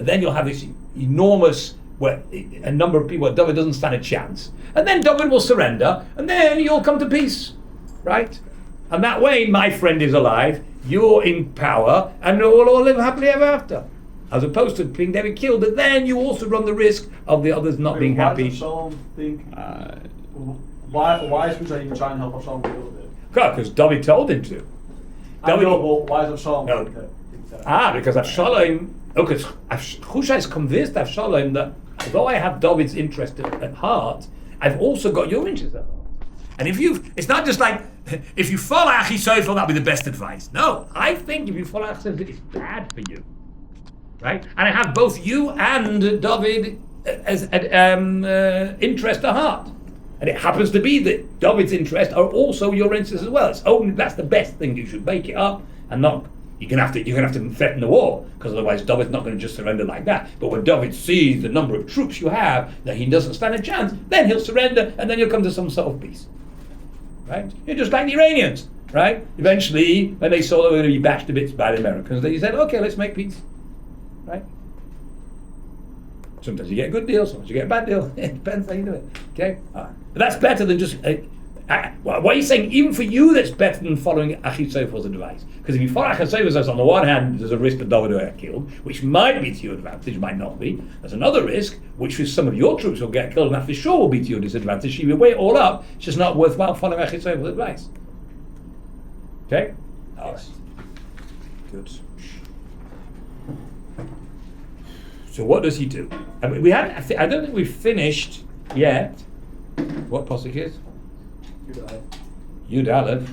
And then you'll have this enormous, where a number of people where David doesn't stand a chance. And then David will surrender, and then you'll come to peace, right? And that way, my friend is alive, you're in power, and we'll all live happily ever after. As opposed to being David killed, but then you also run the risk of the others not being happy. Why does Shaul think? Why is Hushai even trying to help Shaul deal with it? Because David told him to. I know, but why is Shaul think that? Because Avshalom, because Hushai is convinced Avshalom that although I have David's interest at heart, I've also got your interest at heart. And it's not just like, if you follow Achithophel, that'll be the best advice. No, I think if you follow Achithophel, it's bad for you. Right? And I have both you and David as interest at heart. And it happens to be that David's interests are also your interests as well. It's only that's the best thing. You should make it up and not. You're gonna have to threaten the war, because otherwise David's not going to just surrender like that. But when David sees the number of troops you have, that he doesn't stand a chance, then he'll surrender, and then you'll come to some sort of peace. Right? You're just like the Iranians, right? Eventually, when they saw they were going to be bashed to bits by the Americans, they said, "Okay, let's make peace." Right? Sometimes you get a good deal, sometimes you get a bad deal. It depends how you do it. Okay? All right. But that's better than just... what are you saying? Even for you, that's better than following Achitophel's advice. Because if you follow Achitophel's advice, on the one hand, there's a risk that David will get killed, which might be to your advantage, might not be. There's another risk, which is some of your troops will get killed, and that for sure will be to your disadvantage. If you weigh it all up, it's just not worthwhile following Achitophel's advice. Okay? All right. Good. So what does he do? I mean, I don't think we've finished yet. What pasuk is? Yud Aleph.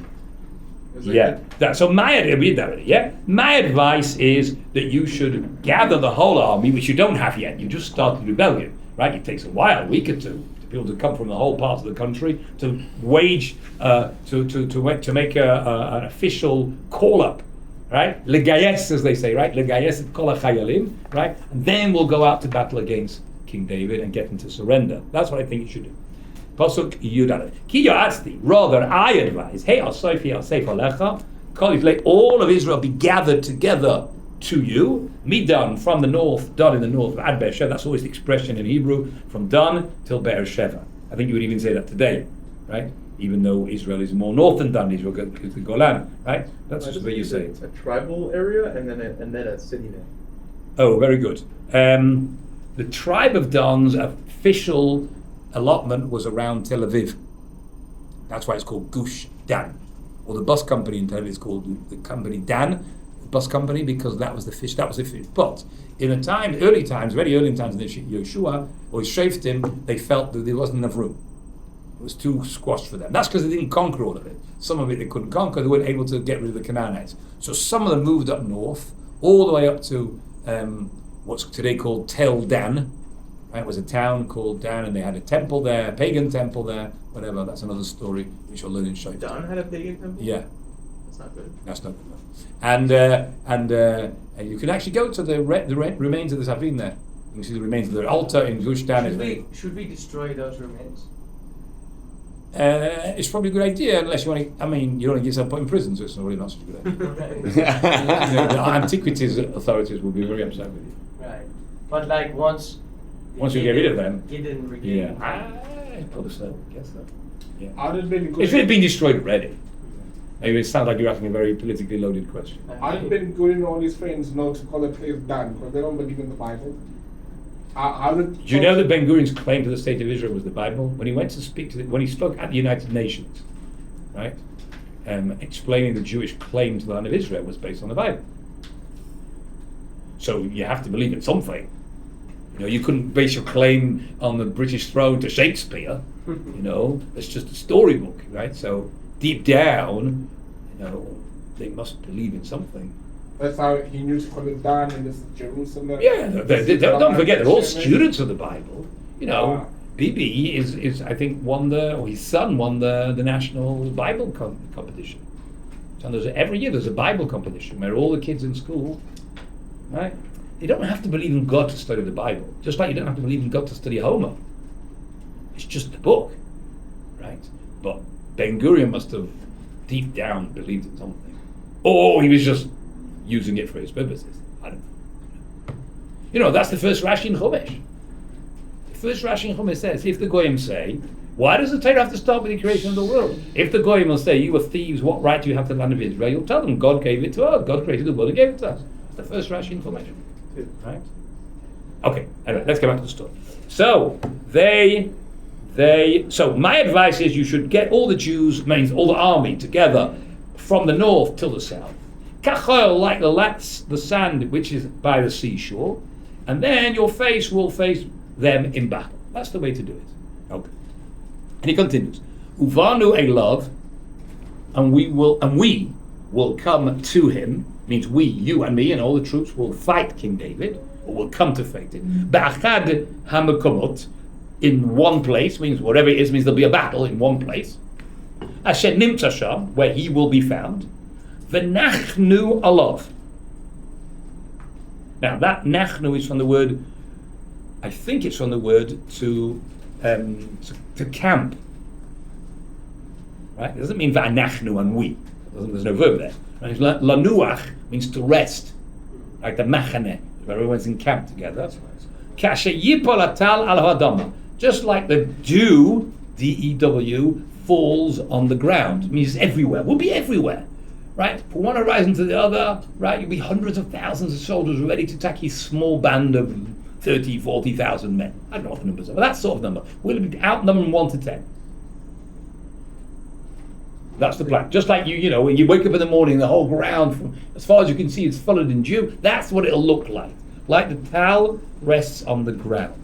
Yeah. So my advice is that you should gather the whole army, which you don't have yet. You just started rebellion, right? It takes a while, a week or two, to people to come from the whole part of the country to wage to make an official call up. Right? Legayes, as they say, right? Legayes et kol hachayalim, right? And then we'll go out to battle against King David and get him to surrender. That's what I think you should do. Pasuk Yud Aleph. Ki ya'atzti, rather I advise, hey Asayfi Asayf Alecha, let all of Israel be gathered together to you. Midan from the north, Dan in the north, Ad Beersheva. That's always the expression in Hebrew, from Dan till Beersheva. I think you would even say that today, right? Even though Israel is more north than Dan, Israel goes to the Golan, right? That's just the way you say it. A tribal area and then a city name. Oh, very good. The tribe of Dan's official allotment was around Tel Aviv. That's why it's called Gush Dan. Or the bus company in Tel Aviv is called the company Dan, the bus company, because that was the fish. But in the time, very early times in Yeshua or Shaftim, they felt that there wasn't enough room. It was too squashed for them. That's because they didn't conquer all of it. Some of it they couldn't conquer. They weren't able to get rid of the Canaanites. So some of them moved up north, all the way up to what's today called Tel Dan. Right? It was a town called Dan, and they had a temple there, a pagan temple there, whatever. That's another story which we'll learn in Shoftim. Dan had a pagan temple? Yeah. That's not good. That's not good. And you can actually go to the remains of the Savin there. You can see the remains of the altar in Gush Dan. Should we destroy those remains? It's probably a good idea, unless you want to. You don't want to get yourself put in prison, so it's not really not such a good idea. The antiquities authorities will be very upset with you. Right, but like once you get rid of them, yeah. Probably so. I guess so. Yeah. It's really been destroyed already. Maybe it sounds like you're asking a very politically loaded question. I've been going all these friends now to call a place Dan because they don't believe in the Bible. Do you know that Ben Gurion's claim to the state of Israel was the Bible? When he went to when he spoke at the United Nations, right, explaining the Jewish claim to the land of Israel was based on the Bible. So you have to believe in something. You couldn't base your claim on the British throne to Shakespeare. It's just a storybook, right? So deep down, they must believe in something. That's how he knew to call it Dan in this Jerusalem. Yeah, don't forget, they're all students of the Bible. Bibi is I think his son won the national Bible competition. So every year there's a Bible competition where all the kids in school, right? You don't have to believe in God to study the Bible, just like you don't have to believe in God to study Homer. It's just a book, right? But Ben Gurion must have deep down believed in something, or he was just using it for his purposes. I don't know. You know, that's the first Rashi in Chumash. The first Rashi in Chumash says, if the Goyim say, why does the Torah have to start with the creation of the world? If the Goyim will say, you were thieves, what right do you have to the land of Israel? You'll tell them, God gave it to us. God created the world and gave it to us. The first Rashi information. Right? Okay, anyway, let's get back to the story. So, so my advice is you should get all the Jews, means all the army, together from the north till the south. Kachol, like the sand which is by the seashore, and then your face will face them in battle. That's the way to do it. Okay. And he continues, Uvanu a love, and we will come to him, means we, you and me and all the troops will fight King David, or will come to fight him. Ba'achad hamakomot, in one place, means whatever it is, means there'll be a battle in one place. Asher nimtza sham, where he will be found. V'nachnu alav. Now that nachnu is from the word, I think it's from the word to camp. Right? It doesn't mean v'anachnu and we. There's no verb there. Right? Lanuach means to rest. Like the machane, where everyone's in camp together. Kasher yipol atal al hadama. Just like the dew, D-E-W, falls on the ground. It means everywhere. We'll be everywhere. Right? From one horizon to the other, right? You'll be hundreds of thousands of soldiers ready to attack his small band of 30, 40,000 men. I don't know what the numbers are, but that sort of number. We'll be outnumbered 1 to 10. That's the plan. Just like you know, when you wake up in the morning, the whole ground, from as far as you can see, is flooded in dew. That's what it'll look like. Like the tal rests on the ground.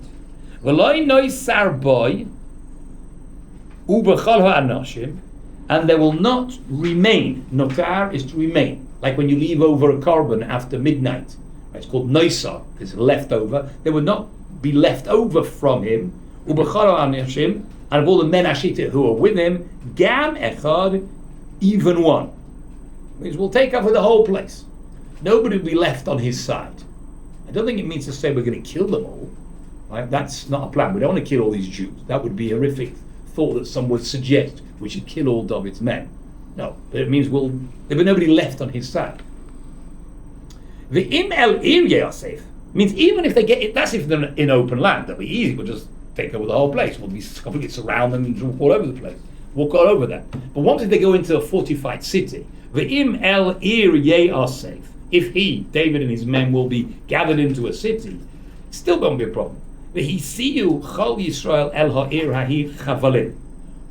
And there will not remain. Notar is to remain. Like when you leave over a carbon after midnight. It's called noisa. It's leftover. There will not be left over from him. And of all the men Ashita who are with him, gam echad, even one. Means we'll take over the whole place. Nobody will be left on his side. I don't think it means to say we're going to kill them all. Right? That's not a plan. We don't want to kill all these Jews. That would be a horrific thought that some would suggest we should kill all David's men. No, but it means there'll be nobody left on his side. The im el ir yasef means even if they get it, that's if they're in open land, that'll be easy. We'll just take over the whole place. We'll be completely surround them and walk all over the place. Walk all over them. But once if they go into a fortified city, the im el ir yasef, if he, David and his men, will be gathered into a city, it still won't be a problem. V'hisiyu chol Yisrael el ha'ir hahi chavalim.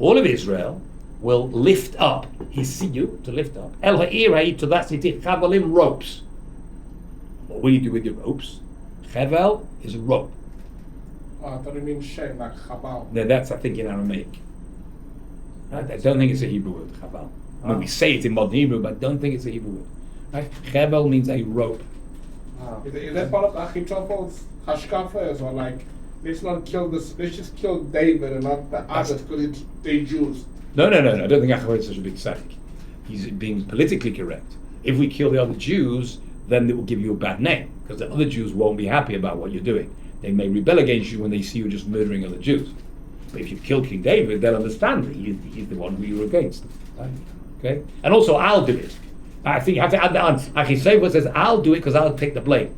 All of Israel will lift up, hisiyu, to lift up, el ha'ir hahi, to that city, chavalim, ropes. What will you do with your ropes? Chavel is a rope. I thought it means shem, like chabal. No, that's, I think, in Aramaic. Right? I don't think it's a Hebrew word, chavel. I mean, we say it in modern Hebrew, but I don't think it's a Hebrew word. Right? Chavel means a rope. Is that part of Achitophel's hashkafa, or like, let's just kill David and not the others because they're Jews? No. I don't think Achitopher is such a big tzaddik. He's being politically correct. If we kill the other Jews, then it will give you a bad name, because the other Jews won't be happy about what you're doing. They may rebel against you when they see you just murdering other Jews. But if you kill King David, they'll understand that he's the one who you're against. Right? Okay? And also, I'll do it. I think you have to add that on. Achitopher says, I'll do it because I'll take the blame.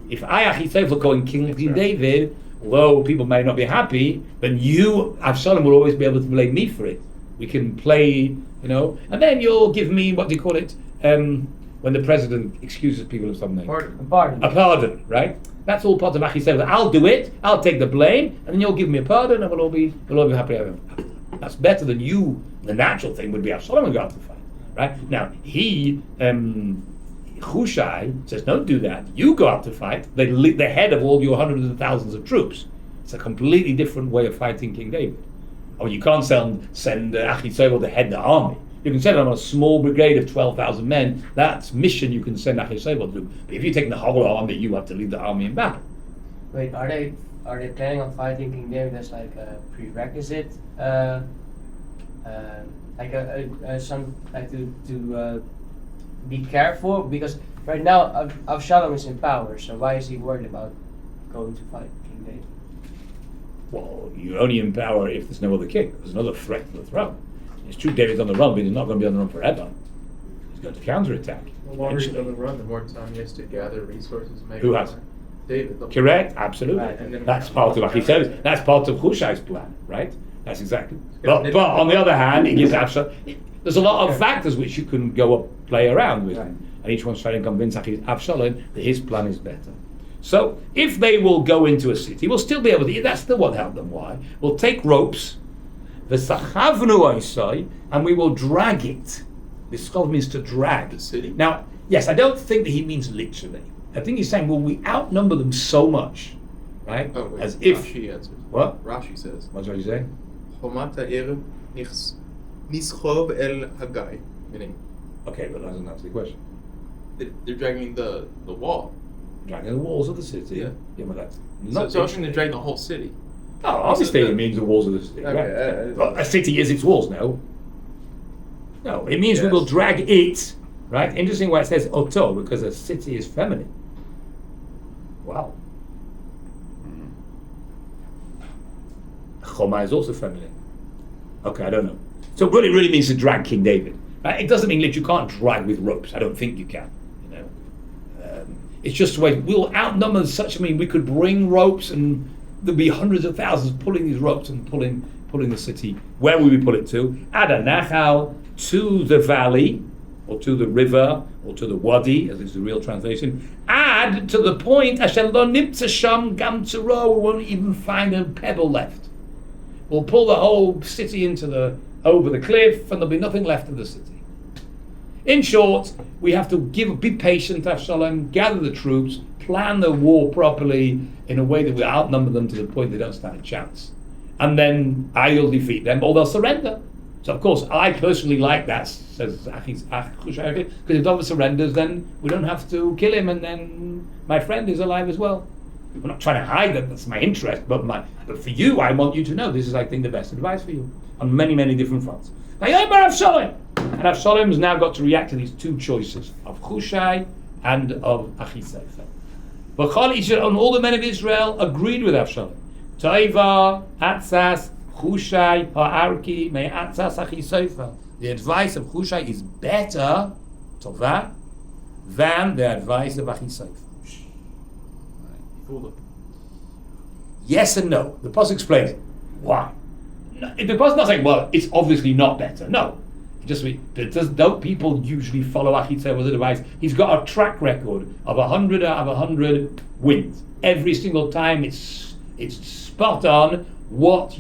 If I, Achitopher, go and kill King David, although people may not be happy, then you, Absalom, will always be able to blame me for it. We can play, and then you'll give me, what do you call it, when the president excuses people of something. A pardon, right? That's all part of Achitopher. I'll do it, I'll take the blame, and then you'll give me a pardon, and we'll all be happy. That's better than you. The natural thing would be Absalom would go out to fight. Right? Now, he, Hushai, says, don't do that. You go out to fight. They lead the head of all your hundreds of thousands of troops. It's a completely different way of fighting King David. You can't send Achitopher to head the army. You can send him on a small brigade of 12,000 men. That's mission you can send Achitopher to. But if you're taking the whole army, you have to lead the army in battle. Wait, are they planning on fighting King David as like a prerequisite? To be careful, because right now Absalom is in power, so why is he worried about going to fight King David? Well, you're only in power if there's no other king. There's another threat to the throne. It's true David's on the run, but he's not going to be on the run forever. He's going to counterattack. The longer he's on the run, the more time he has to gather resources. Who has? David. Correct, absolutely. Right, and then- That's part of Achisav. That's part of Hushai's plan, right? That's exactly. But on the other hand, it gives Absalom. There's a lot of factors which you can go up, play around with, Right. and each one's trying to convince Absalom that his plan is better. So if they will go into a city, we'll still be able to. That's the what help them. Why? We'll take ropes, v'sachavnu oisai, and we will drag it. Bischov means to drag. The city. Now, yes, I don't think that he means literally. I think he's saying, well, we outnumber them so much, right? Oh, wait. As if. Rashi answers. What? Rashi says, What's what you say? Chomat ha'erev nischov el hagai. Meaning, Okay, but that doesn't answer the question. they're dragging the wall. Dragging the walls of the city. Yeah. Yeah, but that's So, not. so I was going to drag the whole city. Oh, obviously So it means the walls of the city. Okay, Right? Well, a city is its walls now. No, it means we Yes. will drag it. Right? Interesting why it says oto, because a city is feminine. Wow. Choma is also feminine. Okay, I don't know. So what it really means to drag King David. Right? It doesn't mean that you can't drag with ropes. I don't think you can. You know, it's just the way we'll outnumber such. I mean, we could bring ropes, and there'll be hundreds of thousands pulling these ropes and pulling the city. Where will we pull it to? Adanachal, to the valley, or to the river, or to the wadi, as is the real translation. Add to the point, Asher lo nimtza sham gam tzaro, we won't even find a pebble left. We'll pull the whole city over the cliff, and there'll be nothing left of the city. In short, we have to be patient, Avshalom, gather the troops, plan the war properly in a way that we outnumber them to the point they don't stand a chance. And then I'll defeat them, or they'll surrender. So of course, I personally like that, says Achish, because if David surrenders, then we don't have to kill him, and then my friend is alive as well. We're not trying to hide that that's my interest, but for you, I want you to know this is, I think, the best advice for you on many, many different fronts. Now, Avshalom! And Avshalom has now got to react to these two choices of Hushai and of Achisaphel. And all the men of Israel agreed with Avshalom. Toiva, Atzas, Hushai, Ha'arki, Me Atzas, Achisaphel. The advice of Hushai is better, Tova, than the advice of Achisaphel. Yes and no. The Pasuk explains why. No, the Pasuk's not saying, well, it's obviously not better. No. Don't people usually follow Achitzefel's advice? He's got a track record of 100 out of 100 wins. Every single time it's spot on what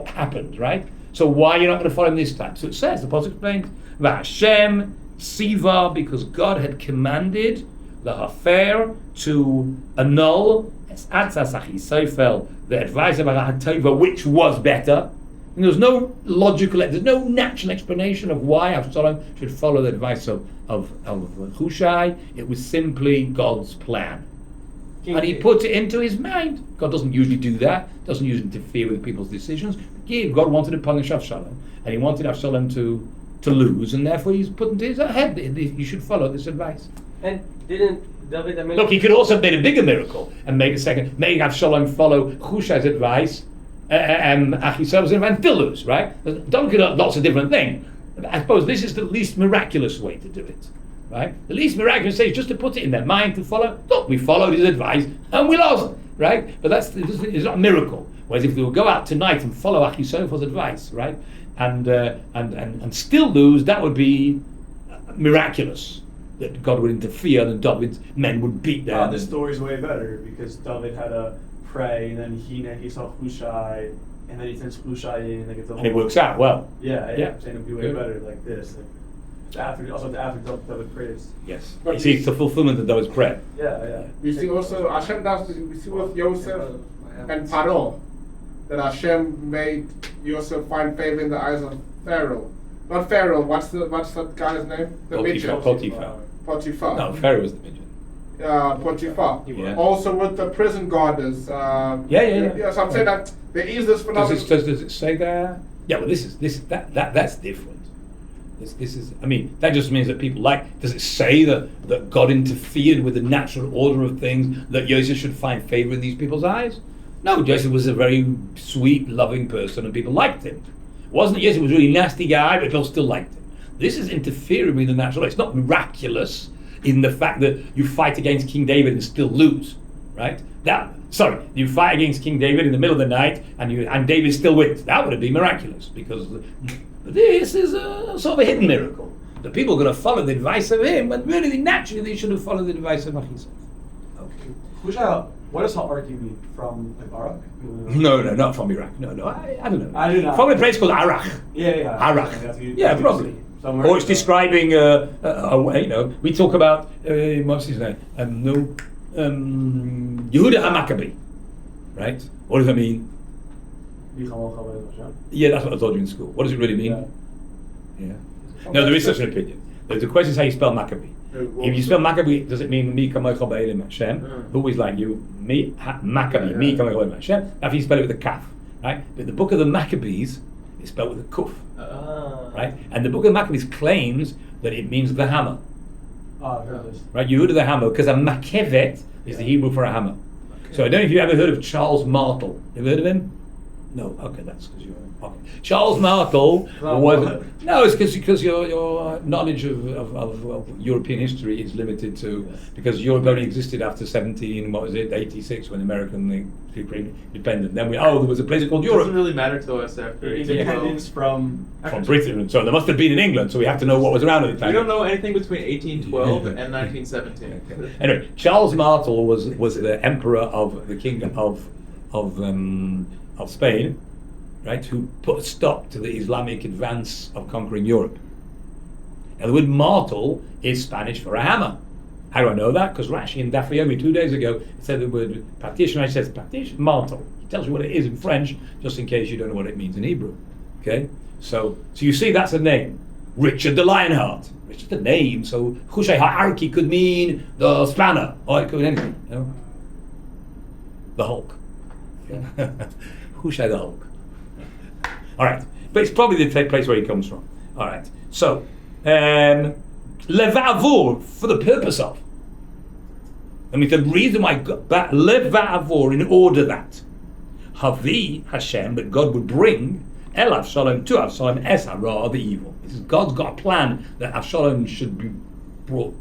happened, right? So why are you not going to follow him this time? So it says, the Pasuk explains, V'Hashem Siva, because God had commanded the Hafer to annul the advice of Achisaphel, which was better. And there's no there's no natural explanation of why Avshalom should follow the advice of Hushai. It was simply God's plan. And he put it into his mind. God doesn't usually do that, doesn't usually interfere with people's decisions. God wanted to punish Avshalom, and he wanted Avshalom to lose, and therefore he's put into his head that you should follow this advice. And didn't David HaMelech... Look, he could also have made a bigger miracle and make Avshalom follow Hushai's advice, Achitophel's advice, and still lose, right? Don't get lots of different things. I suppose this is the least miraculous way to do it, right? The least miraculous way is just to put it in their mind to follow. Look, we followed his advice and we lost, right? But it's not a miracle. Whereas if we would go out tonight and follow Achitophel's advice, right, and still lose, that would be miraculous. That God would interfere and David's men would beat them. The story's way better because David had to pray, and then he saw Hushai, and then he sends Hushai in, like it's a and it works out well. Yeah. Yeah. And it'd be way Good. better like this. After David prays. Yes. But You see, it's the fulfillment of David's prayer. Yeah. We see also Hashem does. We see with Yosef and Paro that Hashem made Yosef find favor in the eyes of Pharaoh. Not Pharaoh. What's that guy's name? The midget. Potiphar. Potiphar. No, Pharaoh was the midget. Potiphar. Yeah. Also with the prison guarders. Yeah. So I'm saying that there is this phenomenon. Does it say there? Yeah, well, that's different. This is. I mean, that just means that people like. Does it say that God interfered with the natural order of things? That Joseph should find favor in these people's eyes? No, Joseph was a very sweet, loving person, and people liked him. Wasn't Joseph was a really nasty guy, but people still liked him. This is interfering with the natural. It's not miraculous. in the fact that you fight against King David and still lose, right? You fight against King David in the middle of the night and David still wins. That would have been miraculous, because this is a sort of a hidden miracle. The people are going to follow the advice of him, when really naturally they should have followed the advice of Achishai. Okay. What does ha'arki mean? From like Iraq? No, not from Iraq. No, I don't know. I do not. From a place called Arach. Yeah. Arach. Yeah, probably. Or it's describing, we talk about, what's his name? Yehuda HaMaccabee, right? What does that mean? Yeah, that's what I told you in school. What does it really mean? Yeah. No, there is such an opinion. The question is how you spell Maccabee. If you spell Maccabee, does it mean me kamocha ba'elim Hashem? Who is like you? Me, Maccabee, me kamocha ba'elim Hashem. Now if you spell it with a kaf, right? But the book of the Maccabees is spelled with a kuf, right? And the book of the Maccabees claims that it means the hammer. Right? Yehuda the hammer, because a makevet is the Hebrew for a hammer. Okay. So I don't know if you ever heard of Charles Martel. You ever heard of him? No. Okay, that's because you're. Okay. Charles Martel was it's because your knowledge of European history is limited to, because Europe only existed after 86 when American became independent. Then there was a place called Europe. It doesn't really matter to us after independence from Britain. So there must have been in England. So we have to know what was around at the time. We don't know anything between 1812 and 1917. Okay. Anyway, Charles Martel was the emperor of the kingdom of Spain, right, who put a stop to the Islamic advance of conquering Europe. Now the word martel is Spanish for a hammer. How do I know that? Because Rashi in Daf Yomi 2 days ago said the word partition. Rashi says partition, martel. He tells you what it is in French, just in case you don't know what it means in Hebrew. Okay, so you see that's a name. Richard the Lionheart. Richard the name. So Hushai ha'arki could mean the spanner, or it could mean anything. You know? The Hulk. Hushai the Hulk. All right, but it's probably the place where he comes from. All right, so levavur, for the purpose of. I mean, the reason why levavur, in order that Havi Hashem, that God would bring El Avshalom to Avshalom es hara, the evil. This is God's got a plan that Avshalom should be brought.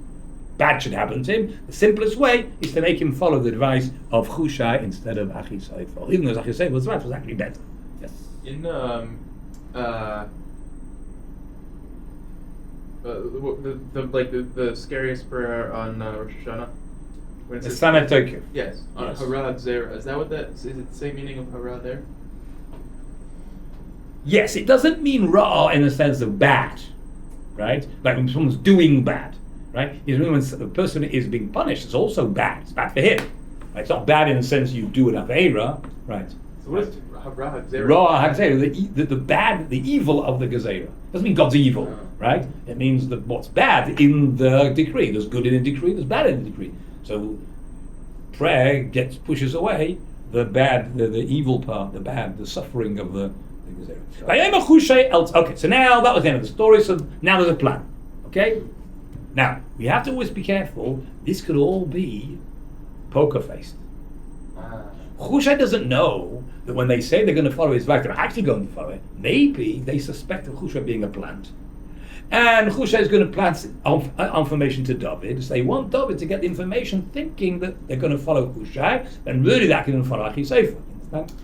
Bad should happen to him. The simplest way is to make him follow the advice of Hushai instead of Achishai. Even though Achishai's advice was actually better. Yes. In the scariest prayer on Rosh Hashanah, when it says Samet Tokef. Yes, on Hara Zera. Is that what that is? It the same meaning of Hara there? Yes, it doesn't mean Ra in the sense of bad, right? Like when someone's doing bad, right? It's when the person is being punished, it's also bad. It's bad for him. Right? It's not bad in the sense you do an Aveira, right? So what is Hara Zera? Ra HaGzera, the bad, the evil of the Gezerah. Doesn't mean God's evil, right? It means that what's bad in the decree. There's good in the decree, there's bad in the decree. So prayer pushes away the bad, the evil part, the bad, the suffering of the Gezerah. Okay, so now that was the end of the story, so now there's a plan. Okay? Now, we have to always be careful. This could all be poker-faced. Hushai doesn't know that when they say they're going to follow his advice, they're actually going to follow it. Maybe they suspect of Hushai being a plant. And Hushai is going to plant information to David. So they want David to get the information thinking that they're going to follow Hushai, and really they're going to follow Achishai.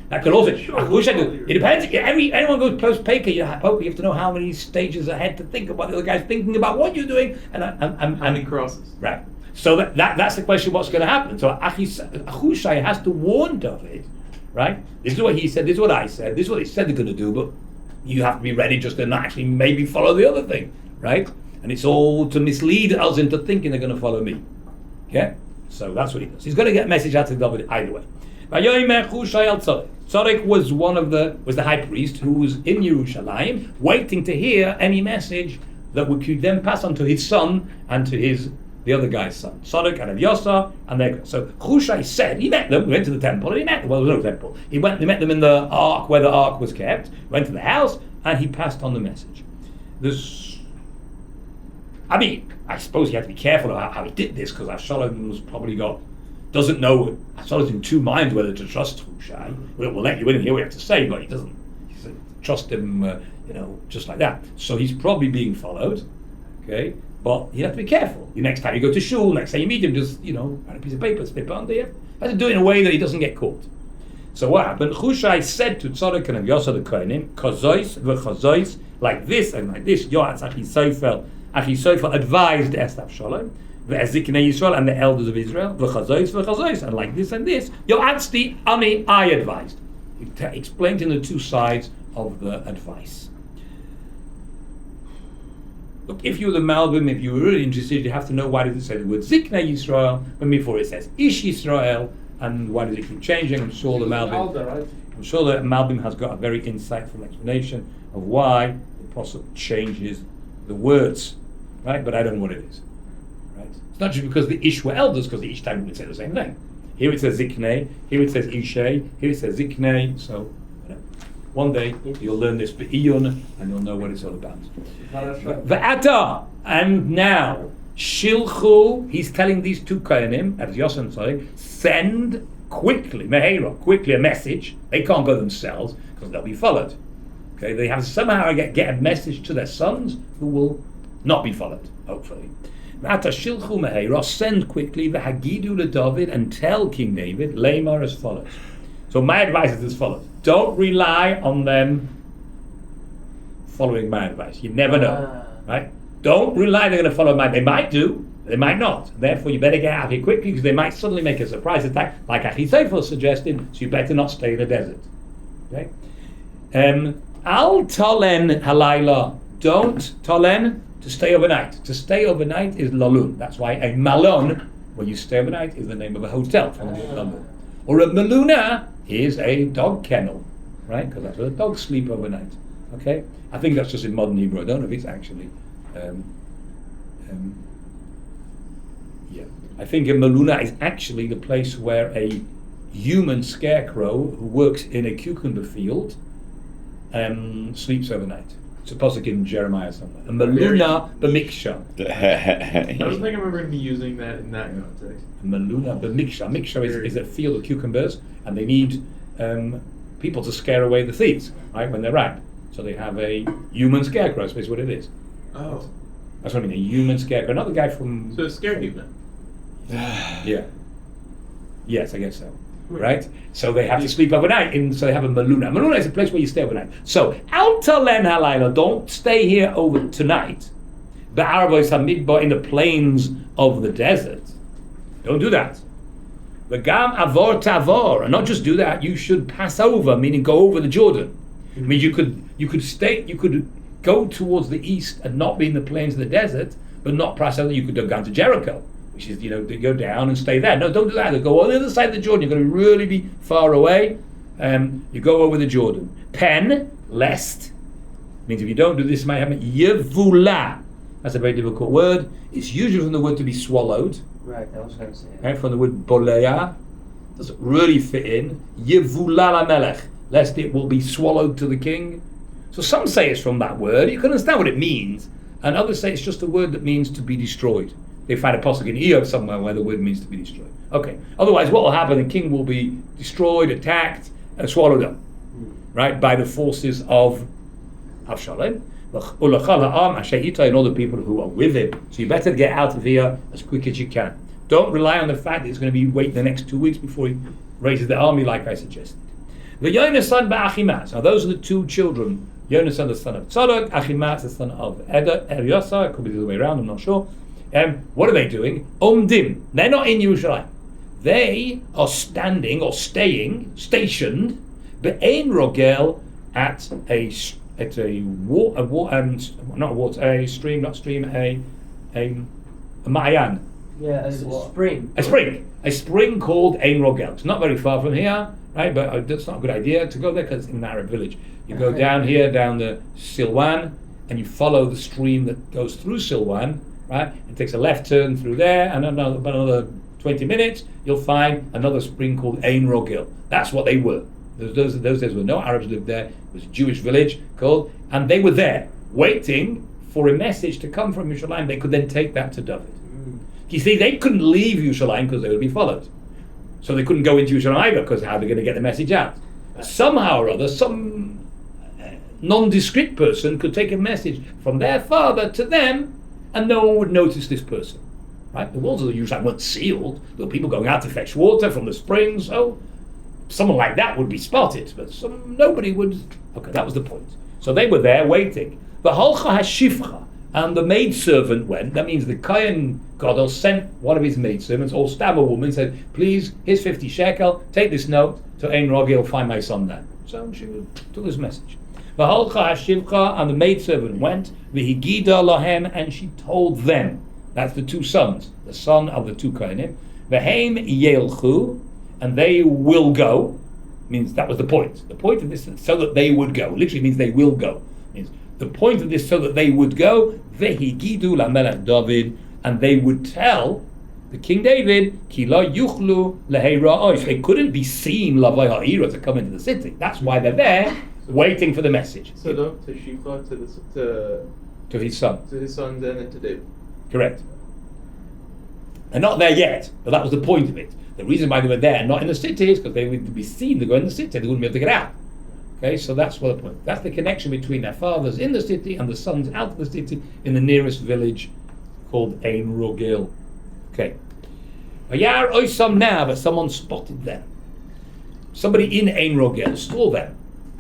That could also, it depends. Anyone goes post Paker, you have to know how many stages ahead to think about the other guy's thinking about what you're doing, and how many crosses. Right. So that's the question: what's going to happen? So Hushai has to warn David, right? This is what he said. This is what I said. This is what he said they're going to do, but you have to be ready just to not actually maybe follow the other thing, right? And it's all to mislead us into thinking they're going to follow me. Okay. So that's what he does. He's going to get a message out to David either way. Tzadok was was the high priest who was in Yerushalayim, waiting to hear any message that could then pass on to his son and to the other guy's son, Tzadok and Avyasa, and so Hushai said he met them. He went to the temple and he met them. Well, there was no temple. He met them in the ark where the ark was kept. Went to the house and he passed on the message. I suppose you have to be careful about how he did this, because Avshalom was probably doesn't know. Avshalom's in two minds whether to trust Hushai. We'll let you in and hear what you have to say, but he doesn't trust him, just like that. So he's probably being followed. Okay, But you have to be careful. The next time you go to shul, next time you meet him, just, write a piece of paper, slip it under you. Has to do it in a way that he doesn't get caught. So what happened? Hushai said to Tzadok and Yosef the Kohanim, Kazois v'chazois, like this and like this. Yoatz Achisophel advised Estaf Shalom, v'eziknei Yisrael and the elders of Israel, v'chazois, and like this and this. Yoatzti Ani, I advised. He explained in the two sides of the advice. Look, if you're the Malbim, if you were really interested, you have to know why does it say the word Ziknei Yisrael when before it says Ish Yisrael, and why does it keep changing? I'm sure the Malbim has got a very insightful explanation of why the Apostle changes the words, right? But I don't know what it is, right? It's not just because the Ish were elders, because each time we would say the same thing. Here it says Ziknei, here it says Ishay, here it says Ziknei, so one day you'll learn this Be'iyun and you'll know what it's all about. V'ata, and now Shilchu, he's telling these two Kohanim, as Yosef saying, send quickly, Meheira, quickly a message. They can't go themselves because they'll be followed. Okay, they have to somehow get a message to their sons who will not be followed, hopefully. V'ata Shilchu Meheira, send quickly V'hagidu to David and tell King David, Lamar as follows. So my advice is as follows. Don't rely on them following my advice. You never know, right? Don't rely they're going to follow mine. They might do, they might not. Therefore, you better get out of here quickly because they might suddenly make a surprise attack, like Achitophel suggested. So you better not stay in the desert. Okay? Al tolen halayla. Don't tolen to stay overnight. To stay overnight is lalun. That's why a malon, where you stay overnight, is the name of a hotel from London. Or a maluna is a dog kennel, right? Because that's where the dogs sleep overnight. Okay? I think that's just in modern Hebrew. I don't know if it's actually. I think a maluna is actually the place where a human scarecrow who works in a cucumber field sleeps overnight. It's a pasuk in Jeremiah somewhere. A maluna b'miksha. I don't think I remember me using that in that context. A maluna b'miksha. Miksha is a field of cucumbers, and they need people to scare away the thieves, right, when they're ripe. So they have a human scarecrow, is basically what it is. Oh. That's what I mean, a human scarecrow. Not the guy from... So it's scare you then? Yeah. Yes, I guess so. Right? So they have to sleep overnight, so they have a maluna. Maluna is a place where you stay overnight. So, al talen halayla, don't stay here over tonight. Ba'aravois hamidbar, in the plains of the desert. Don't do that. V'gam avor tavor, and not just do that, you should pass over, meaning go over the Jordan. I mean, you could go towards the east and not be in the plains of the desert, but not pass over. You could go down to Jericho, which is, to go down and stay there. No, don't do that. Go on the other side of the Jordan. You're going to really be far away. You go over the Jordan. Pen, lest, means if you don't do this, it might happen. Yevula. That's a very difficult word. It's usually from the word to be swallowed. Right, I was going to say. Right, from the word boleya. Doesn't really fit in. Yevula HaMelech, lest it will be swallowed to the king. So some say it's from that word. You can understand what it means. And others say it's just a word that means to be destroyed. They find a pasuk in Eov somewhere where the word means to be destroyed. Okay. Otherwise, what will happen? The king will be destroyed, attacked, and swallowed up, right, by the forces of Avshalom, and all the people who are with him. So you better get out of here as quick as you can. Don't rely on the fact that it's going to be waiting the next 2 weeks before he raises the army, like I suggested. The Yonasan ba'Achimaaz. Now those are the two children. Yonasan, the son of Tzadok, Achimaaz, the son of Eliasa. It could be the other way around. I'm not sure. What are they doing? Omdim. They're not in Yerushalayim. They are standing or stationed, be'ein rogel at a ma'ayan. Yeah, a spring. A spring called Ein Rogel. It's not very far from here, right? But that's not a good idea to go there because it's in an Arab village. You go down here, down the Silwan, and you follow the stream that goes through Silwan. Right? It takes a left turn through there, and another 20 minutes, you'll find another spring called Ein Rogel. That's what they were. Those days were no Arabs lived there. It was a Jewish village called, and they were there waiting for a message to come from Yerushalayim. They could then take that to David. You see, they couldn't leave Yerushalayim because they would be followed. So they couldn't go into Yerushalayim either because how are they going to get the message out? Somehow or other, some nondescript person could take a message from their father to them, and no one would notice this person. Right? The walls of the Yerushalayim weren't sealed. There were people going out to fetch water from the spring, so someone like that would be spotted, but nobody would. Okay, that was the point. So they were there waiting. The Halcha HaShifcha, and the maidservant went. That means the Kohen Gadol sent one of his maidservants, or stab a woman, said, please, here's 50 shekel, take this note to Ein Rogel, find my son there. So she took this message. The Halcha HaShifcha, and the maidservant went, V'higida lahem, and she told them, that's the two sons, the son of the two Kohanim, V'heim yelchu, and they will go. Means that was the point. The point of this, so that they would go. Literally means they will go. Means the point of this, so that they would go. Vehigidu lamelech David, and they would tell the King David, ki la yuchlu leheira Aish. They couldn't be seen lavai ha'ira to come into the city. That's why they're there, waiting for the message. So to Shifra, to his son. to his sons, and then to David. Correct. They're not there yet, but that was the point of it. The reason why they were there, not in the city, is because they would be seen to go in the city. They wouldn't be able to get out. Okay, so that's what the point. That's the connection between their fathers in the city and the sons out of the city in the nearest village called Ein Rogel. Okay. Vayar oisam now, but someone spotted them. Somebody in Ein Rogel saw them.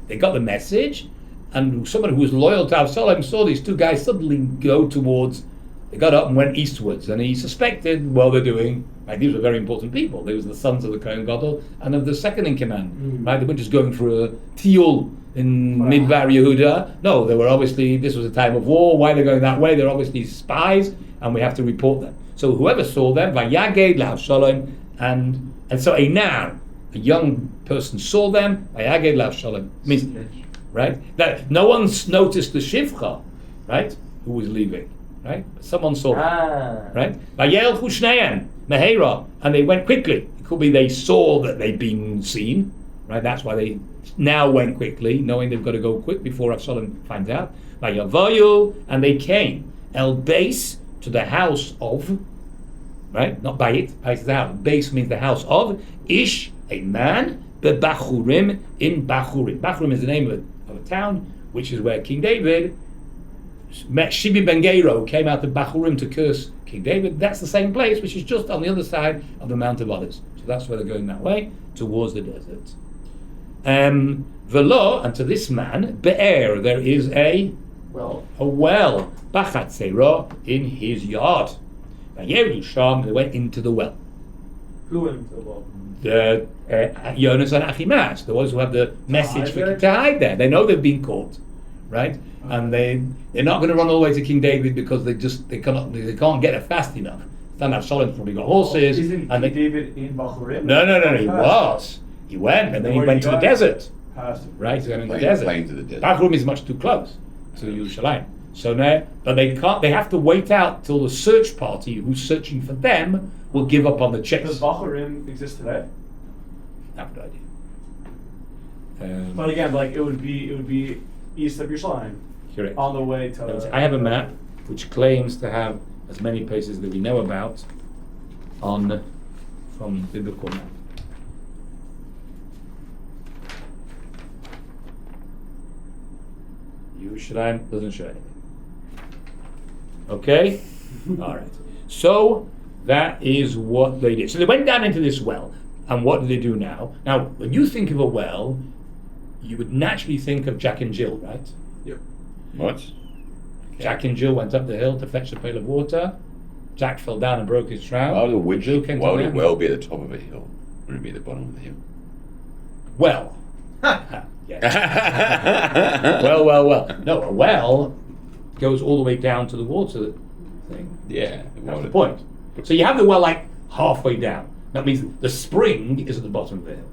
They got the message, and someone who was loyal to Avshalom saw these two guys suddenly go towards. They got up and went eastwards, and he suspected, well, they're doing, right, these were very important people. They were the sons of the Kohen Gadol and of the second in command. Right, they weren't just going for a tiul in Midbar Yehuda. No, they were obviously, this was a time of war. Why they're going that way? They're obviously spies, and we have to report them. So whoever saw them, Vayaged L'Avshalom, and so a young person saw them, Vayaged L'Avshalom. Means, right, that no one's noticed the Shifcha, right, who was leaving. Right? Someone saw them. Right? Vayelchu shneim mehera, and they went quickly. It could be they saw that they'd been seen. Right? That's why they now went quickly, knowing they've got to go quick before Avshalom finds out. Vayavayu, and they came el beis, to the house of, right? Not bayit, bayit is the house. Beis means the house of Ish, a man, bebachurim, in Bachurim. Bachurim is the name of a town, which is where King David Shibi Ben Gero came out of Bachurim to curse King David. That's the same place, which is just on the other side of the Mount of Olives. So that's where they're going that way, towards the desert. Velo, and to this man, Be'er, there is a well, Bachat Seirah, in his yard. Vayeru Sham, they went into the well. Who went into the well? The Jonas and Achimash, the ones who have the message to hide there. They know they've been caught. Right, and they're not going to run all the way to King David because they can't get there fast enough. Then Absalom's probably got horses. Isn't King David in Bachurim? No. He went, and then he went to the desert. Right, he went in the desert. Bachurim is much too close to Yerushalayim. So now, but they can't. They have to wait out till the search party who's searching for them will give up on the chase. Does Bachurim exist today? I have no idea. But again, like it would be east of Yerushalayim. Correct. On the way to. I have a map which claims to have as many places that we know about from biblical map. Yerushalayim doesn't show anything. Okay? All right. So that is what they did. So they went down into this well. And what do they do now? Now, when you think of a well, you would naturally think of Jack and Jill, right? Yep. What? Okay. Jack and Jill went up the hill to fetch a pail of water. Jack fell down and broke his shroud. Why would Jill came the down. well be at the top of a hill? Wouldn't it be at the bottom of the hill? Well. Yes. Well. No, a well goes all the way down to the water thing. Yeah. That's the point. So you have the well like halfway down. That means the spring is at the bottom of the hill,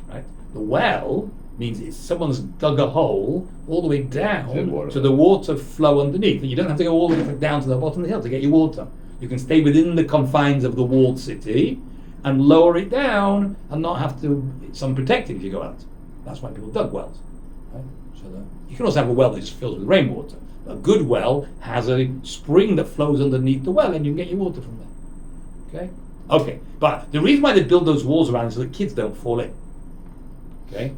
right? The well means someone's dug a hole all the way down to the water flow underneath. And you don't have to go all the way down to the bottom of the hill to get your water. You can stay within the confines of the walled city and lower it down and not have to, it's unprotected if you go out. That's why people dug wells. Right? So you can also have a well that just fills with rainwater. A good well has a spring that flows underneath the well and you can get your water from there. Okay, but the reason why they build those walls around is so that kids don't fall in. Okay?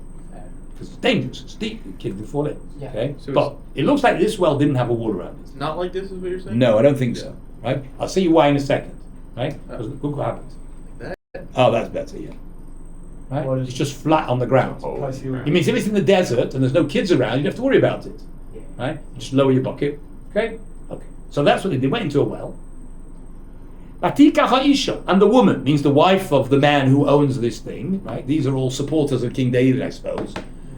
because it's dangerous, it's deep, the kid will fall in. Yeah. Okay, So but it looks like this well didn't have a wall around it. Not like this is what you're saying? No, I don't think so. Right? I'll see you why in a second. Right? Because look what happens. Like that? Oh, that's better. Yeah. Right? What is- It's just flat on the ground. I see what- It means if it's in the desert and there's no kids around, you don't have to worry about it. Yeah. Right? Just lower your bucket. Okay? Okay. So that's what they did. They went into a well. Batika ha'isha, and the woman means the wife of the man who owns this thing. Right? These are all supporters of King David, I suppose,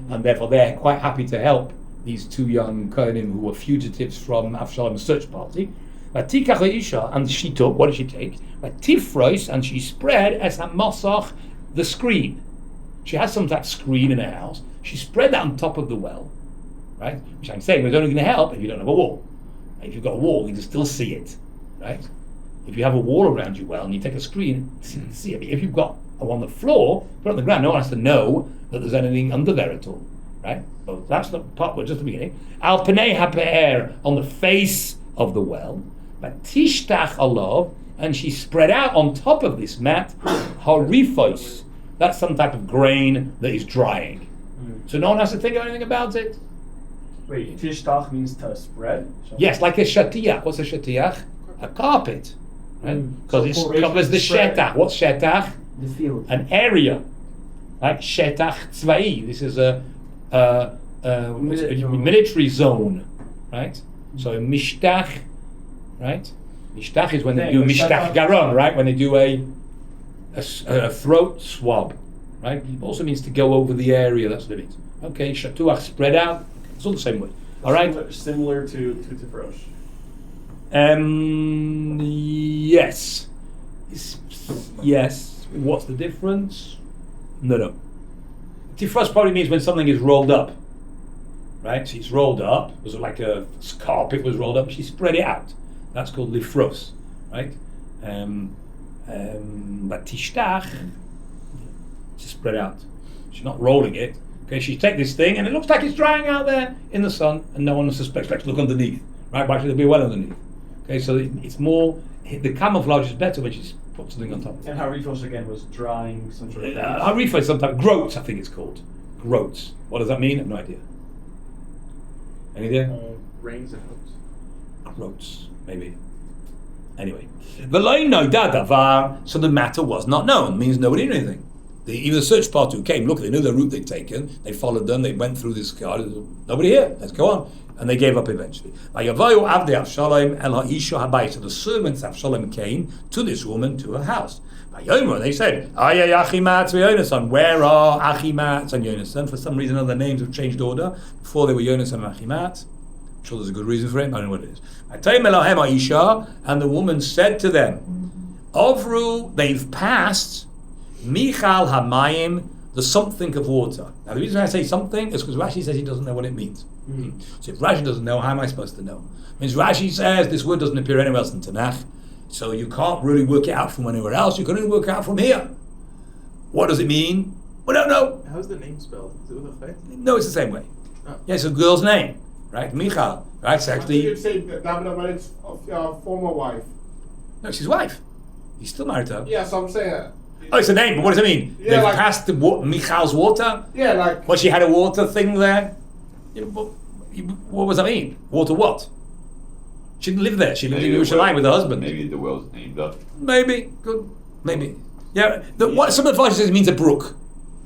and therefore they're quite happy to help these two young Kohanim who were fugitives from Avshalom's search party. Batika ha'isha, and she took. What did she take? Batifros, and she spread as hamasach, the screen. She has some type of screen in her house. She spread that on top of the well, right? Which I'm saying is only going to help if you don't have a wall. If you've got a wall, you can still see it, right? If you have a wall around your well and you take a screen, see it. If you've got on the floor, put it on the ground, no one has to know that there's anything under there at all, right? So that's the part, just the beginning. Al Pnei HaPe'er, on the face of the well, but Tishtach Alav, and she spread out on top of this mat, Harifos. That's some type of grain that is drying. So no one has to think anything about it. Wait, tishtach means to spread? Yes, like a shatiach. What's a shatiach? A carpet. Right? Because So it covers the spread. shetach. What's shetach? The field. An area. Right? Shetach tzvai. This is a military zone. Right? So mishtach. Right? Mishtach is when they do mishtach garon. Right? When they do a throat swab. Right? It also means to go over the area. That's what it means. Okay, shatuach, spread out. It's all the same word. All right? Similar to Tifrosh. Yes. Yes. What's the difference? No. Tifrosh probably means when something is rolled up. Right? So it's rolled up. It was like a carpet was rolled up. She spread it out. That's called lifros. Right? But tishtach, to spread out. She's not rolling it. Okay, she take this thing and it looks like it's drying out there in the sun and no one suspects. Let's look underneath. Right? Why should there be well underneath? Okay, so it's more, the camouflage is better when she puts something on top. And Harifos again was drying some sort of thing. Harifa is sometimes groats, I think it's called. Groats. What does that mean? I have no idea. Any idea? Rains and hopes. Groats, maybe. Anyway. V'lo no davar, so the matter was not known, means nobody knew anything. Even the search party who came, look, they knew the route they'd taken, they followed them, they went through this car, nobody here, let's go on. And they gave up eventually. So the servants of Avshalom came to this woman, to her house. They said, where are Achimat and Yonasan? For some reason, other names have changed order. Before they were Yonasan and Achimat. I'm sure there's a good reason for it, I don't know what it is. And the woman said to them, Ovru, they've passed Michal Hamayim, the something of water. Now the reason I say something is because Rashi says he doesn't know what it means. So if Rashi doesn't know, how am I supposed to know? It means Rashi says this word doesn't appear anywhere else in Tanach, so you can't really work it out from anywhere else, you can only work it out from here. What does it mean? We don't know. How's the name spelled? Is it with a F? No, it's the same way. Oh. Yeah, it's a girl's name, right? Michal, right? It's You actually, say David HaMelech's former wife. no, it's his wife. He's still married to her. Yeah, so I'm saying. Oh, it's a name, but what does it mean? Yeah, They've like- passed the Michal's water? Yeah, like. Well, she had a water thing there. Yeah, what does that mean? Water what? She didn't live there. She lived in Yerushalayim with her husband. Maybe the well's named up. Maybe. Good. Maybe. Yeah. What some advice says it means a brook.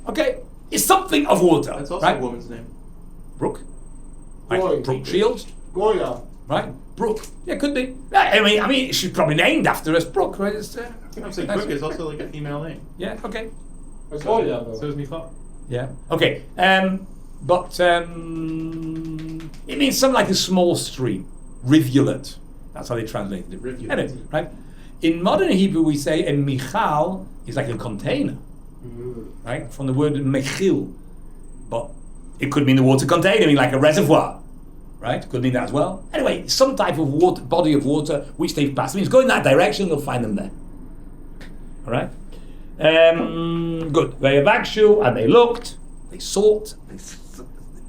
Okay. It's something of water. That's also right? a woman's name. Brook. Right. Goy. Brook Shields. Goya. Right. Brook. Yeah, could be. I mean, she's probably named after us. Brook. Right. It's, I'm saying nice. Quick is also like a female name. Yeah. Okay. Goya. So is Michal. Yeah. Okay. But it means something like a small stream, rivulet. That's how they translated it. Rivulet. Anyway, right? In modern Hebrew, we say a michal is like a container, right? From the word mechil, but it could mean the water container, mean like a reservoir, right? Could mean that as well. Anyway, some type of water, body of water which they've passed. It means go in that direction, they'll find them there. All right. Good. They avakshu and they looked, they sought,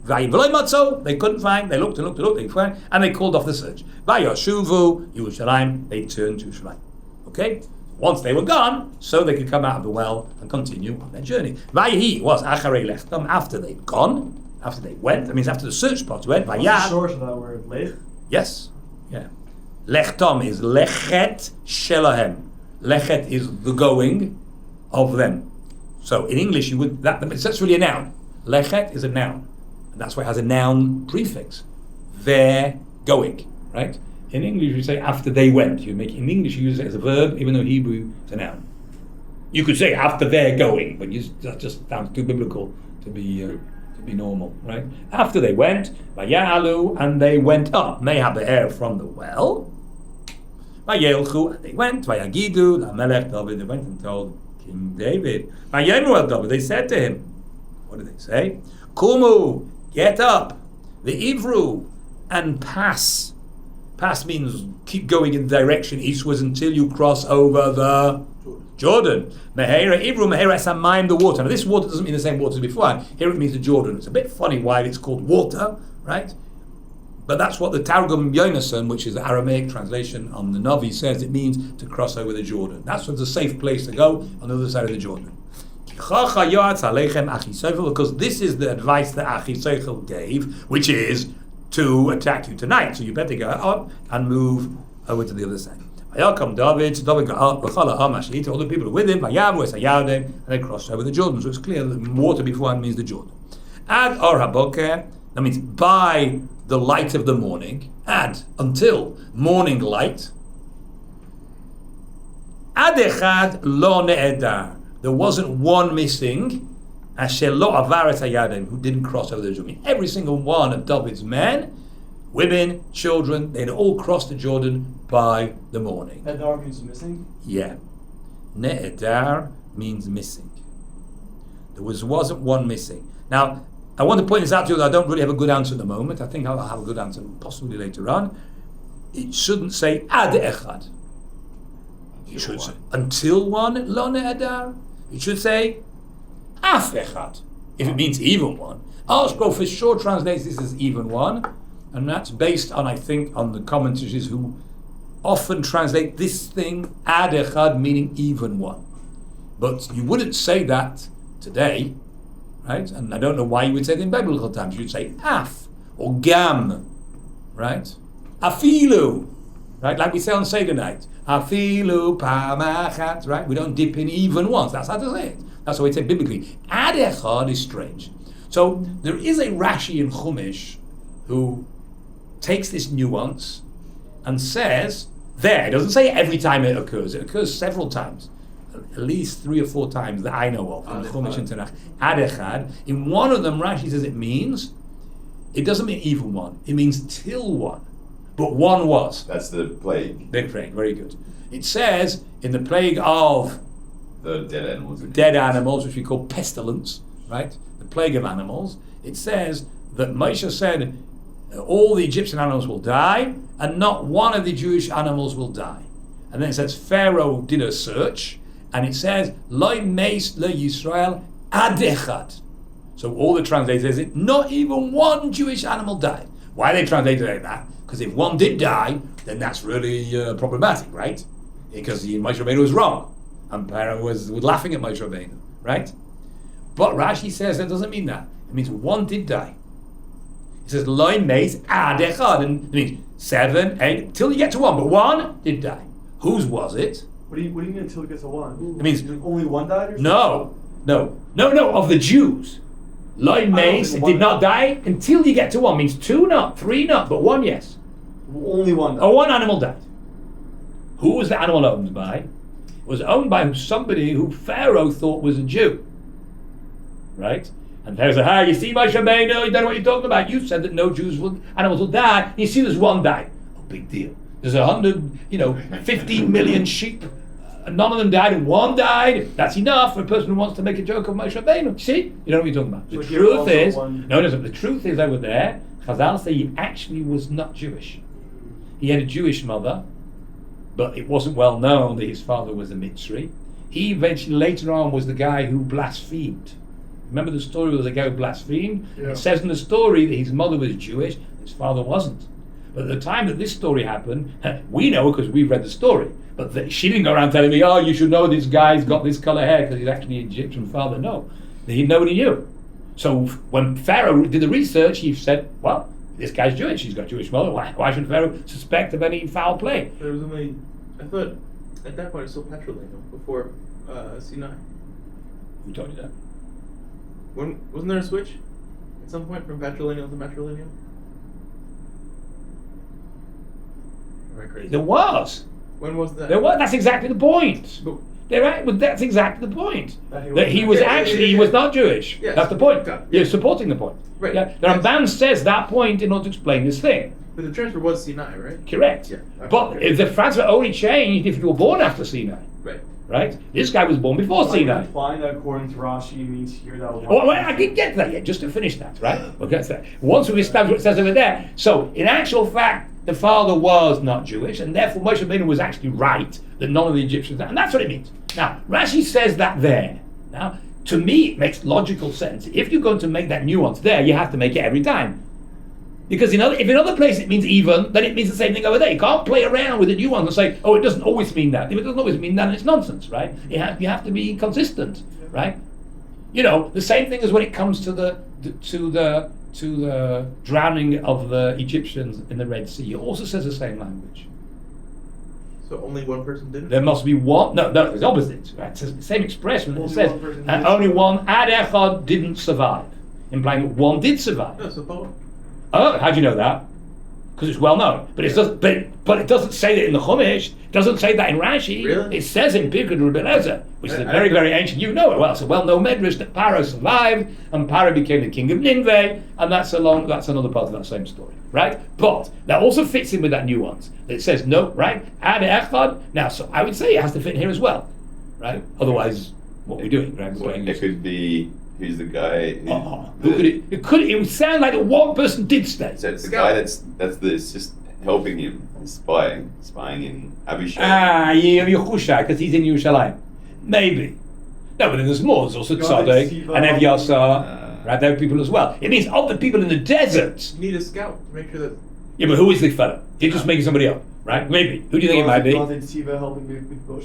they couldn't find, they looked and looked and looked, they couldn't find, and they called off the search. Vayashuvu Yerushalayim, they turned to Yerushalayim. Okay? Once they were gone, so they could come out of the well and continue on their journey. Vayihi was acharei lechtam, after they'd gone, after they went, that means after the search party went, What's the source of that word? Lech? yes, yeah. Lechtam is lechet shelahem. Lechet is the going of them. So in English, you would that's really a noun. Lechet is a noun, and that's why it has a noun prefix. They're going, right? In English, you say after they went. In English, you use it as a verb, even though Hebrew it's a noun. You could say after they're going, but that just sounds too biblical to be normal, right? After they went, vayalu, and they went up. Mehab the air from the well. Vayelchu, and they went. Vayagidu, HaMelech David. They went and told King David. Vayemru el David. They said to him, what did they say? Kumu, get up. The Ivru, and pass. Pass means keep going in the direction eastwards until you cross over the Jordan. Meheira, Ivru, Meheira, Samayim, the water. Now this water doesn't mean the same water as before. Here it means the Jordan. It's a bit funny why it's called water, right? But that's what the Targum Yonasan, which is the Aramaic translation on the Navi, says it means to cross over the Jordan. That's what's a safe place to go on the other side of the Jordan. Because this is the advice that Achiseichel gave, which is to attack you tonight. So you better go up and move over to the other side. David got up, all the people with him, and they crossed over the Jordan. So it's clear that water beforehand means the Jordan. Ad or haboker, that means by the light of the morning, and until morning light. Ad echad lo ne'edar. There wasn't one missing, who didn't cross over the Jordan. Every single one of David's men, women, children, they'd all crossed the Jordan by the morning. Edar means missing? Yeah. Ne'edar means missing. There wasn't one missing. Now, I want to point this out to you that I don't really have a good answer at the moment. I think I'll have a good answer possibly later on. It shouldn't say ad echad. It should say until one, lo ne'edar. It should say af echad, if it means even one. Arshko for sure translates this as even one, and that's based on, I think, on the commentators who often translate this thing ad echad, meaning even one. But you wouldn't say that today, right? And I don't know why you would say it in biblical times. You'd say af or gam, right? Afilu, right? Like we say on Seder night. Afilu pamachat, right? We don't dip in even once. That's how to say it. That's how we say it biblically. Ad echad is strange. So there is a Rashi in Chumash who takes this nuance and says, there, it doesn't say every time it occurs several times. At least 3 or 4 times that I know of in the Chumash and Tanach. Ad echad. In one of them, Rashi says it doesn't mean even one. It means till one. But one was. That's the plague. The plague, very good. It says in the plague of The dead animals, which we call pestilence, right? The plague of animals. It says that Moshe said all the Egyptian animals will die, and not one of the Jewish animals will die. And then it says Pharaoh did a search, and it says Lo meis le Yisrael ad echad. So all the translators say not even one Jewish animal died. Why they translated it like that? Because if one did die, then that's really problematic, right? Because Moshe Rabbeinu was wrong, and Pharaoh was laughing at Moshe Rabbeinu, right? But Rashi says that doesn't mean that. It means one did die. It says Lo meis ad echad, and it means 7, 8, till you get to one, but one did die. Whose was it? What do you mean until it gets to one? It means only one died or something? No, of the Jews. Lo meis did not die until you get to one. Means 2 not, 3 not, but 1 yes. Only one died. Oh, one animal died. Who was the animal owned by? It was owned by somebody who Pharaoh thought was a Jew. Right? And Pharaoh said, you see Moshe Rabbeinu, you don't know what you're talking about. You said that no animals will die. You see there's one died. Oh, big deal. There's 15 million sheep. None of them died and one died. That's enough for a person who wants to make a joke of Moshe Rabbeinu. See? You know what you're talking about. The truth is, the truth is over there, Chazal say he actually was not Jewish. He had a Jewish mother, but it wasn't well known that his father was a Mitzri. He eventually, later on, was the guy who blasphemed. Remember the story of the guy who blasphemed? Yeah. It says in the story that his mother was Jewish, his father wasn't. But at the time that this story happened, we know because we've read the story. But she didn't go around telling me, oh, you should know this guy's got this color hair because he's actually an Egyptian father. No, nobody knew. So when Pharaoh did the research, he said, well, this guy's Jewish. He's got Jewish mother. Why should Pharaoh suspect of any foul play? There was only, I thought, at that point, it was still patrilineal before Sinai. Who told you that? Wasn't there a switch at some point from patrilineal to matrilineal? Am I crazy? There was. When was that? There was. That's exactly the point. That's exactly the point. That he was he was not Jewish. Yes. That's the point. Got it. You're supporting the point. Right. Yeah. The Ramban says that point in order to explain this thing. But the transfer was Sinai, right? Correct. Yeah. But if the transfer only changed if you were born after Sinai. Right. Right? This guy was born before Sinai. Implying that according to Rashi means here that was. Well, I didn't get to that yet, just to finish that, right? We'll get to that. Once we've established what it says over there. So, in actual fact, the father was not Jewish, and therefore Moshe Rabbeinu was actually right that none of the Egyptians, and that's what it means. Now, Rashi says that there. Now, to me, it makes logical sense. If you're going to make that nuance there, you have to make it every time. Because if in other places it means even, then it means the same thing over there. You can't play around with a nuance and say, oh, it doesn't always mean that. If it doesn't always mean that, then it's nonsense, right? You have to be consistent, right? You know, the same thing as when it comes to the drowning of the Egyptians in the Red Sea. It also says the same language. So only one person didn't? There must be one. No, it's the opposite. Right? It says the same expression. It says, and only one Ad Echad didn't survive, implying that one did survive. No, so Paul. Oh, how do you know that? Because it's well known. But it doesn't. But it doesn't say that in the Chumash. It doesn't say that in Rashi. Really? It says in Birkei Rabbi Leader, which is a very, very ancient. You know it well. It's a well-known medrash that Paro survived and Paro became the king of Nineveh, and that's another part of that same story, right? But that also fits in with that nuance. That it says no, right? Ad Echad. Now, so I would say it has to fit in here as well, right? Otherwise, what are we doing, right? So it could be. Who's the guy? Who could it? It would sound like that one person did stay. So it's the guy that's just helping him, spying in Abishai. Yehushai, because he's in Yerushalayim. Maybe. No, but then there's more. There's also Tzadok and Evyasar. Right, there are people as well. It means of the people in the desert. You need a scout to make sure that. Yeah, but who is the fellow? He's just making somebody up, right? Maybe. Who do you think it might be?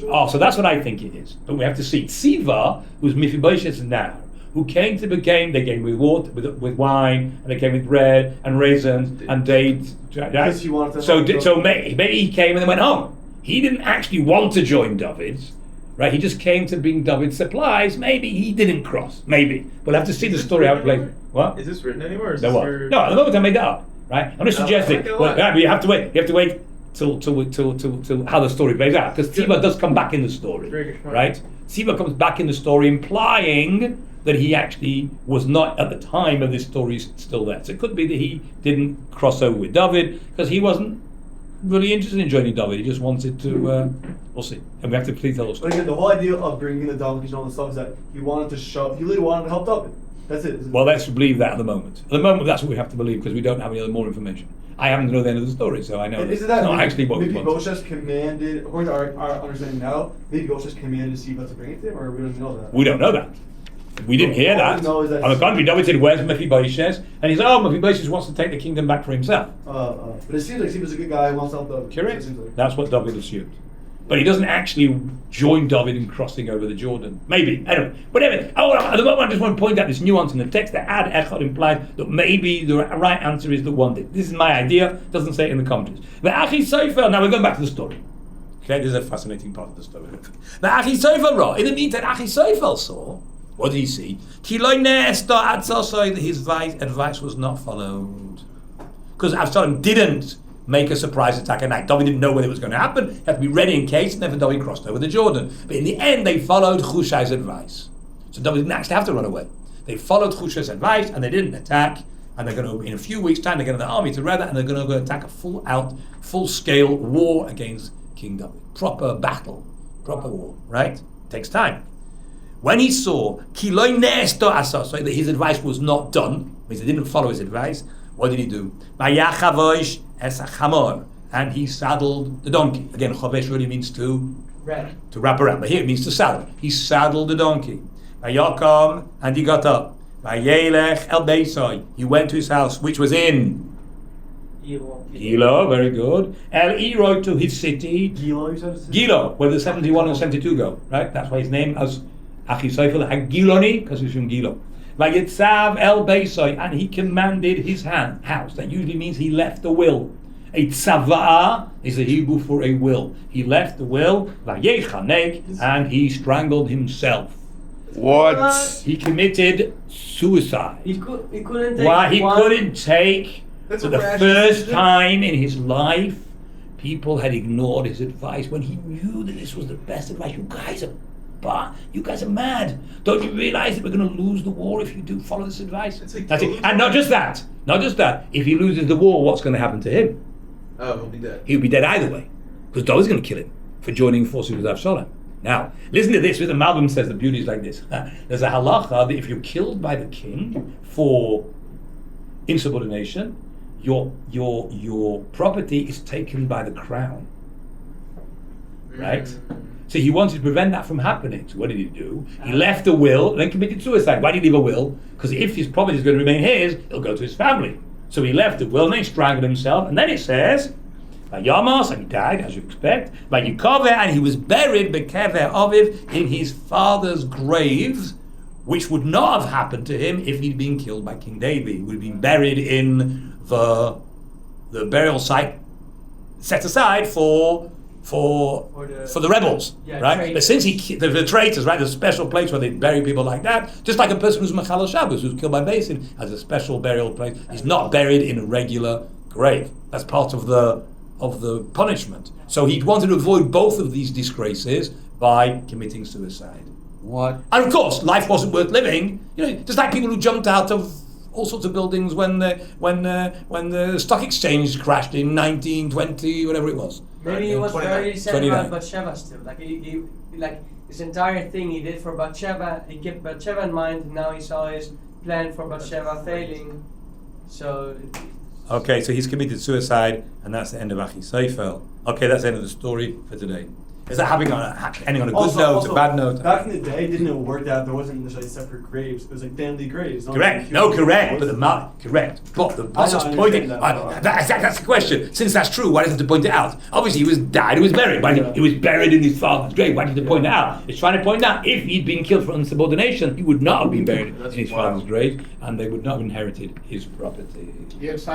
Oh, so that's what I think it is. But we have to see. Tziva, who's Mephibosheth now, who came to became, they came with water, with wine, and they came with bread and raisins and dates. Because he wanted to So maybe he came and then went home. He didn't actually want to join David's, right? He just came to bring David's supplies. Maybe he didn't cross. Maybe we'll have to see the story how it plays. What? Is this written anywhere? Or is No, this what? your... No, at the moment I made that up, right? I'm just suggesting. okay, Well, but you have to wait. You have to wait till how the story plays out, because Tziva does come back in the story, Very good point. right? Tziva comes back in the story, implying that he actually was not at the time of this story still there. So it could be that he didn't cross over with David because he wasn't really interested in joining David. He just wanted to. We'll see, and we have to please tell the But story. again, the whole idea of bringing the donkeys and all the stuff is that he really wanted to help David. That's it. Well, let's believe that at the moment. At the moment, that's what we have to believe because we don't have any other more information. I happen to know the end of the story, so I know. And isn't that not actually what we want. Mephibosheth commanded, according to our understanding now, Mephibosheth commanded Siva to bring it to him, or we don't know that? We don't know that. We didn't hear All that. we know is that On the contrary, David said, "Where's Mephibosheth?" And he said, "Oh, Mephibosheth wants to take the kingdom back for himself." But it seems like Siva's a good guy who wants to help David. Correct. It seems like. That's what David assumed. But he doesn't actually join David in crossing over the Jordan. Maybe. Anyway, whatever. At the moment, I just want to point out this nuance in the text that Ad Echad implies that maybe the right answer is the one did. This is my idea. Doesn't say it in the commentaries. The Achi Sefer. Now we're going back to the story. Okay, this is a fascinating part of the story. The Achi Sefer, right? In the meantime, Achi Sefer saw. What did he see? His advice was not followed. Because Absalom didn't make a surprise attack at night. David didn't know when it was going to happen. He had to be ready in case, and then David crossed over the Jordan. But in the end, they followed Hushai's advice. So David didn't actually have to run away. They followed Hushai's advice, and they didn't attack. And they're going to, in a few weeks' time, they're going to the army together, and they're going to go attack a full-scale war against King David. Proper battle, proper war, right? Takes time. When he saw that his advice was not done, means he didn't follow his advice, what did he do? And he saddled the donkey. Again, chavesh really means to wrap around, but here it means to saddle. He saddled the donkey. And he got up. He went to his house, which was in Gilo, very good. El Eroi to his city. Gilo, you said? Gilo, where the 71 and 72 go, right? That's why his name as Achisofel Hagiloni, because he's from Gilo. Vayitzav El Beisoi, and he commanded his house. That usually means he left a will. A tzava'ah is a Hebrew for a will. He left the will, Vayechanek, and he strangled himself. What? He committed suicide. He couldn't take Why he one- couldn't take, That's for a the rash first decision. time in his life, people had ignored his advice when he knew that this was the best advice. You guys are mad. Don't you realize that we're going to lose the war if you do follow this advice? It's like That's it. And not just that. If he loses the war, what's going to happen to him? Oh, he'll be dead. He'll be dead either way, because David's going to kill him for joining forces with Avshalom. Now, listen to this. The Malbim says the beauty is like this. There's a halacha that if you're killed by the king for insubordination, your property is taken by the crown. Right? So he wanted to prevent that from happening. So what did he do? He left a will, then committed suicide. Why did he leave a will? Because if his property is going to remain his, it'll go to his family. So he left a will, and then he strangled himself. And then it says, by Yamos, and he died, as you expect. By Yikover, and he was buried Bekever Aviv in his father's grave, which would not have happened to him if he'd been killed by King David. He would have been buried in the burial site set aside for the rebels, Yeah, right? traitors. But since the traitors, right? There's a special place where they bury people like that, just like a person who's Machal Shabbos, who's killed by Basin, has a special burial place. He's not buried in a regular grave. That's part of the punishment. So he wanted to avoid both of these disgraces by committing suicide. What? And of course, life wasn't worth living. Just like people who jumped out of all sorts of buildings when the stock exchange crashed in 1920, whatever it was. Maybe he was 29. very sad 29. about Bathsheba still. Like he like his entire thing he did for Bathsheba, he kept Bathsheba in mind, and now he saw his plan for Bathsheba failing. So Okay, so he's committed suicide, and that's the end of Achisofel. Okay, that's the end of the story for today. Is that ending on a good note, a bad note? Back in the day, didn't it work that there wasn't necessarily separate graves? It was like family graves. Correct. No, correct. But correct. But the apostle's I pointing. understand that. That's the question. Since that's true, why does he have to point it out? Obviously, he was buried. He was buried in his father's grave. Why did he point it out? It's trying to point out if he'd been killed for insubordination, he would not have been buried in his father's grave, and they would not have inherited his property. Yes,